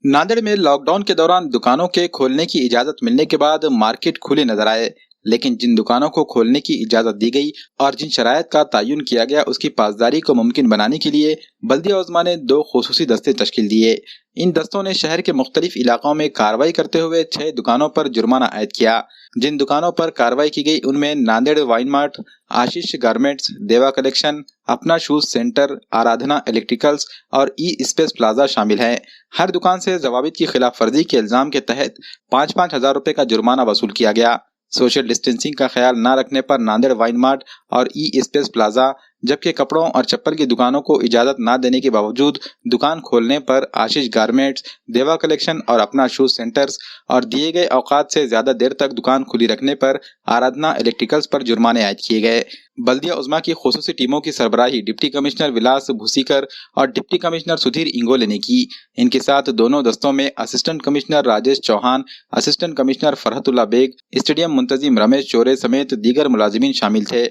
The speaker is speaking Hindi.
नांदेड़ में लॉकडाउन के दौरान दुकानों के खोलने की इजाजत मिलने के बाद मार्केट खुले नजर आए। लेकिन जिन दुकानों को खोलने की इजाजत दी गई और जिन शरायत का तयन किया गया उसकी पासदारी को मुमकिन बनाने के लिए बल्दिया उज़्मा ने 2 खुसूसी दस्ते तश्कील दिए। इन दस्तों ने शहर के मुख्तलिफ इलाकों में कार्रवाई करते हुए 6 दुकानों पर जुर्माना आयद किया। जिन दुकानों पर कार्रवाई की गई उनमें नांदेड़ वाइन मार्ट, आशीष गारमेंट्स, देवा कलेक्शन, अपना शूज सेंटर, आराधना इलेक्ट्रिकल्स और ई स्पेस प्लाजा शामिल हैं। हर दुकान से जवाबित की खिलाफ वर्जी के इल्जाम के तहत 5-5 हजार रुपए का जुर्माना वसूल किया गया। सोशल डिस्टेंसिंग का ख्याल न रखने पर नांदेड़ वाइन मार्ट और ई स्पेस प्लाजा, जबकि कपड़ों और चप्पल की दुकानों को इजाजत न देने के बावजूद दुकान खोलने पर आशीष गारमेंट्स, देवा कलेक्शन और अपना शूज सेंटर्स और दिए गए औकात से ज्यादा देर तक दुकान खुली रखने पर आराधना इलेक्ट्रिकल्स पर जुर्माने आयद किए गए। बल्दिया उज़्मा की खुसूसी टीमों की सरबराही डिप्टी कमिश्नर विलास भूसीकर और डिप्टी कमिश्नर सुधीर इंगोले ने की। इनके साथ दोनों दस्तों में assistant commissioner Rajesh Chauhan, assistant commissioner Farhatullah Baig, stadium मुंतजिम रमेश चोरे समेत दीगर मुलाजिमीन शामिल थे।